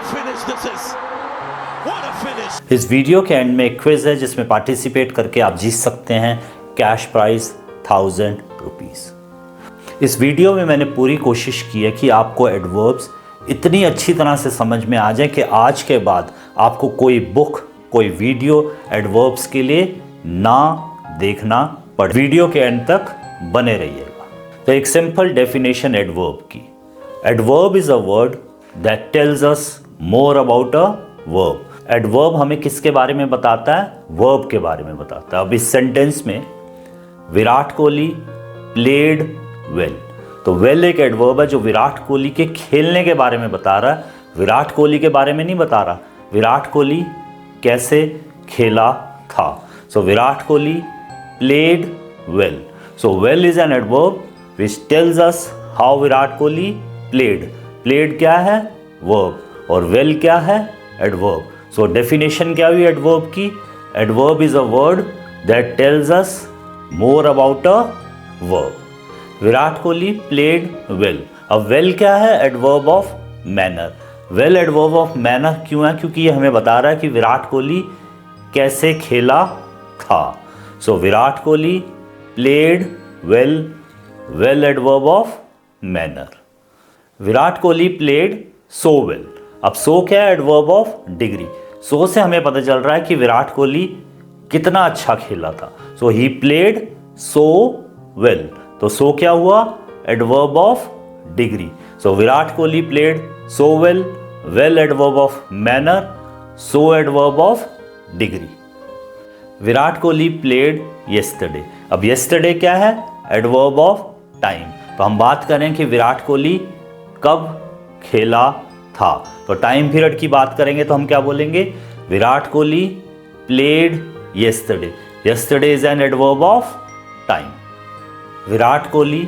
finish this is. What a finish. इस video के and में एक क्विज है जिसमें पार्टिसिपेट करके आप जीत सकते हैं कैश प्राइज 1000 रुपीज़। इस वीडियो में मैंने पूरी कोशिश की है कि आपको एडवर्ब्स इतनी अच्छी तरह से समझ में आ जाए कि आज के बाद आपको कोई बुक, कोई वीडियो एडवर्ब्स के लिए ना देखना पड़े। वीडियो के एंड तक बने रहिएगा। तो एक सिंपल डेफिनेशन एडवर्ब की। Adverb is a word that tells us more about a verb. Adverb हमें किसके बारे में बताता है? वर्ब के बारे में बताता है। अब इस सेंटेंस में विराट कोहली प्लेड वेल, तो वेल एक एडवर्ब है जो विराट कोहली के खेलने के बारे में बता रहा है। विराट कोहली के बारे में नहीं बता रहा, विराट कोहली कैसे खेला था। So Virat Kohli played well. So well is an adverb which tells us how Virat Kohli played. Played क्या है? वर्ब। और वेल क्या है? एडवर्ब। सो डेफिनेशन क्या हुई एडवर्ब की? Adverb is a word that tells us more about a verb. Virat Kohli played well. अब well क्या है? Adverb of manner. Well adverb of manner क्यों है? क्योंकि ये हमें बता रहा है कि विराट कोहली कैसे खेला था। So Virat Kohli played well, well adverb of manner. Virat Kohli played so well. अब सो क्या है? Adverb of degree. सो से हमें पता चल रहा है कि विराट कोहली कितना अच्छा खेला था। सो ही प्लेड सो वेल। तो सो क्या हुआ? Adverb of degree. So Virat Kohli played so well, well adverb of manner, so adverb of degree. Virat Kohli played yesterday. अब येस्टरडे क्या है? Adverb of time. तो हम बात करें कि विराट कोहली कब खेला था, तो टाइम पीरियड की बात करेंगे तो हम क्या बोलेंगे? Virat Kohli played yesterday. Yesterday is an adverb of time. Virat Kohli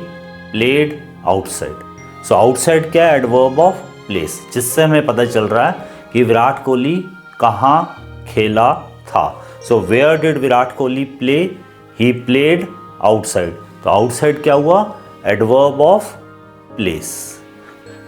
played outside. So outside क्या है? एडवर्ब ऑफ प्लेस, जिससे हमें पता चल रहा है कि विराट कोहली कहाँ खेला था। So where did Virat Kohli play? He played outside. तो आउटसाइड क्या हुआ? Adverb of place.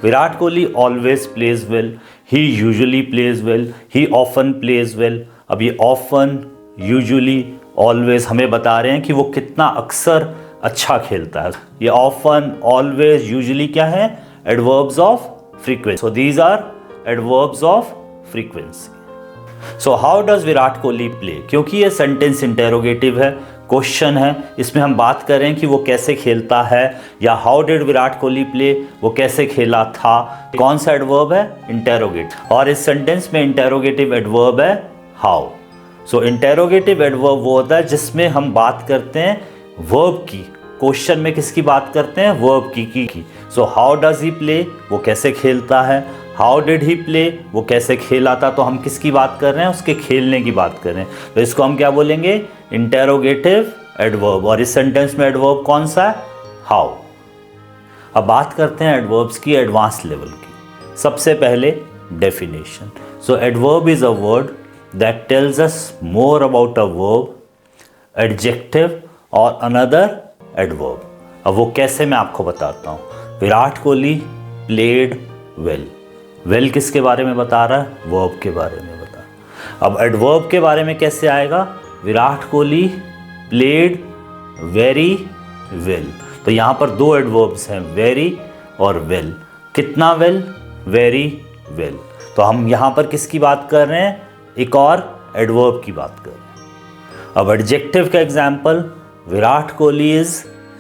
Virat Kohli always plays well, he usually plays well, he often plays well. अब ये ऑफन, यूजुअली, ऑलवेज हमें बता रहे हैं कि वो कितना अक्सर अच्छा खेलता है। ये ऑफन, ऑलवेज, यूजुअली क्या है? Adverbs of frequency. So these are adverbs of frequency. So how does Virat Kohli play? क्योंकि ये सेंटेंस इंटेरोगेटिव है, क्वेश्चन है, इसमें हम बात करें कि वो कैसे खेलता है, या how did Virat Kohli play, वो कैसे खेला था। कौन सा एडवर्ब है? इंटेरोगेटिव। और इस सेंटेंस में इंटेरोगेटिव एडवर्ब है हाउ। सो इंटेरोगेटिव एडवर्ब वो होता है जिसमें हम बात करते हैं वर्ब की। क्वेश्चन में किसकी बात करते हैं? वर्ब की। सो हाउ डज ही प्ले? वो कैसे खेलता है। How did he play? वो कैसे खेला था। तो हम किसकी बात कर रहे हैं? उसके खेलने की बात कर रहे हैं। तो इसको हम क्या बोलेंगे? Interrogative adverb. और इस सेंटेंस में एडवर्ब कौन सा है? हाउ। अब बात करते हैं एडवर्ब्स की एडवांस लेवल की। सबसे पहले definition. So adverb is a word that tells us more about a verb, adjective or another adverb. अब वो कैसे, मैं आपको बताता हूँ। Virat Kohli played well. Well किसके बारे में बता रहा है? वर्ब के बारे में बता रहा है। अब एडवर्ब के बारे में कैसे आएगा? Virat Kohli played very well. तो यहाँ पर दो एडवर्ब्स हैं, वेरी और वेल। कितना वेल? Very well. तो हम यहाँ पर किसकी बात कर रहे हैं? एक और एडवर्ब की बात कर रहे हैं। अब एडजेक्टिव का example, Virat Kohli is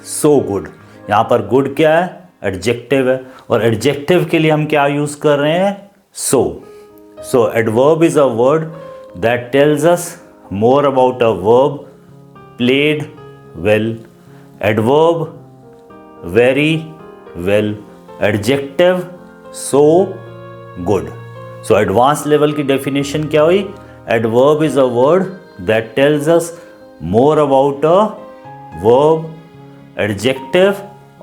so good. यहाँ पर गुड क्या है? एडजेक्टिव है। और एडजेक्टिव के लिए हम क्या यूज कर रहे हैं? So. So adverb is a word that tells us more about a verb, played well, adverb very well, adjective so good. So advance level की डेफिनेशन क्या हुई? Adverb is a word that tells us more about a verb, adjective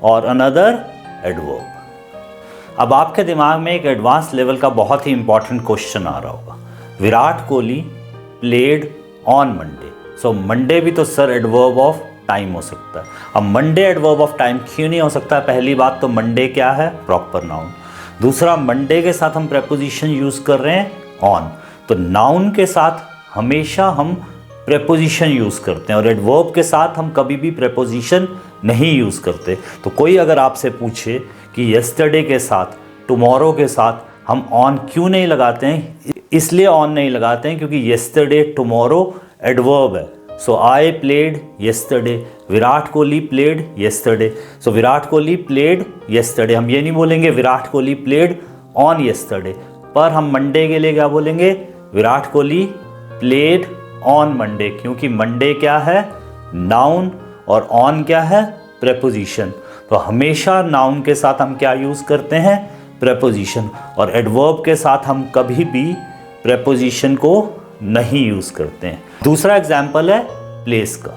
or another adverb. अब आपके दिमाग में एक advance level का बहुत ही इंपॉर्टेंट क्वेश्चन आ रहा होगा। Virat Kohli played on Monday. So Monday भी तो सर एडवर्ब ऑफ टाइम हो सकता है। अब मंडे एडवर्ब ऑफ टाइम क्यों नहीं हो सकता? पहली बात तो मंडे क्या है? Proper noun. दूसरा, मंडे के साथ हम प्रेपोजिशन यूज़ कर रहे हैं ऑन, तो नाउन के साथ हमेशा हम प्रेपोजिशन यूज़ करते हैं और एडवर्ब के साथ हम कभी भी प्रेपोजिशन नहीं यूज़ करते। तो कोई अगर आपसे पूछे कि यस्टरडे के साथ, टुमारो के साथ हम ऑन क्यों नहीं लगाते हैं, इसलिए ऑन नहीं लगाते हैं क्योंकि यस्टरडे, टुमारो एडवर्ब है। So I played yesterday, Virat Kohli played yesterday, so Virat Kohli played yesterday. हम ये नहीं बोलेंगे Virat Kohli played on yesterday, पर हम मंडे के लिए क्या बोलेंगे, Virat Kohli played on Monday, क्योंकि मंडे क्या है, नाउन, और ऑन क्या है, प्रेपोजिशन। तो हमेशा नाउन के साथ हम क्या यूज़ करते हैं, प्रेपोजिशन, और एडवर्ब के साथ हम कभी भी प्रेपोजिशन को नहीं यूज़ करते हैं। दूसरा एग्जाम्पल है प्लेस का,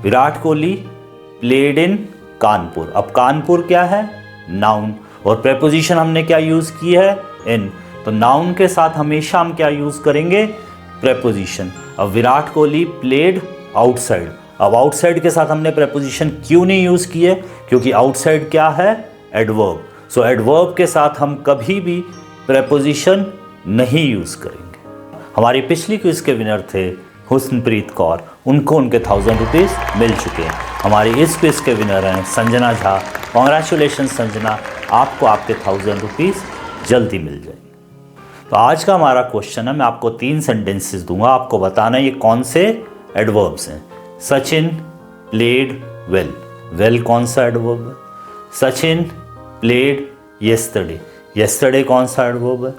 विराट कोहली प्लेड इन कानपुर। अब कानपुर क्या है, नाउन, और प्रेपोजिशन हमने क्या यूज़ की है, इन, तो नाउन के साथ हमेशा हम क्या यूज़ करेंगे, प्रेपोजिशन। अब विराट कोहली प्लेड आउटसाइड, अब आउटसाइड के साथ हमने प्रेपोजिशन क्यों नहीं यूज़ की है, क्योंकि आउटसाइड क्या है, एडवर्ब। सो एडवर्ब के साथ हम कभी भी प्रेपोजिशन नहीं यूज़ करेंगे। हमारी पिछली क्विज के विनर थे हुस्नप्रीत कौर, उनको उनके 1000 रुपीज़ मिल चुके हैं। हमारी इस क्विज के विनर हैं संजना झा। कॉन्ग्रेचुलेशन संजना, आपको आपके 1000 रुपीज़ जल्दी मिल जाएंगे। तो आज का हमारा क्वेश्चन है, मैं आपको 3 सेंटेंसेस दूंगा, आपको बताना है ये कौन से एडवर्ब्स हैं। सचिन प्लेड वेल, वेल कौन सा एडवर्ब है, सचिन प्लेड येस्टरडे, येस्टरडे कौन सा एडवर्ब है,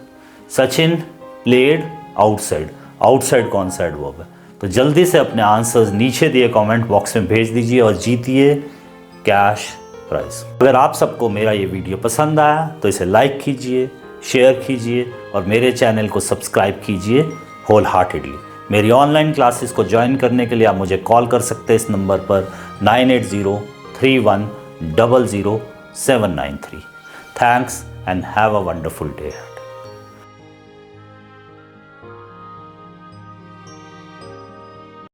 सचिन प्लेड आउटसाइड, आउटसाइड कौन सा एडवर्ब है। तो जल्दी से अपने आंसर्स नीचे दिए कमेंट बॉक्स में भेज दीजिए और जीतिए कैश प्राइज। अगर आप सबको मेरा ये वीडियो पसंद आया तो इसे लाइक कीजिए, शेयर कीजिए और मेरे चैनल को सब्सक्राइब कीजिए होल हार्टेडली। मेरी ऑनलाइन क्लासेस को ज्वाइन करने के लिए आप मुझे कॉल कर सकते हैं इस नंबर पर 9803100793। Thanks and have a wonderful day.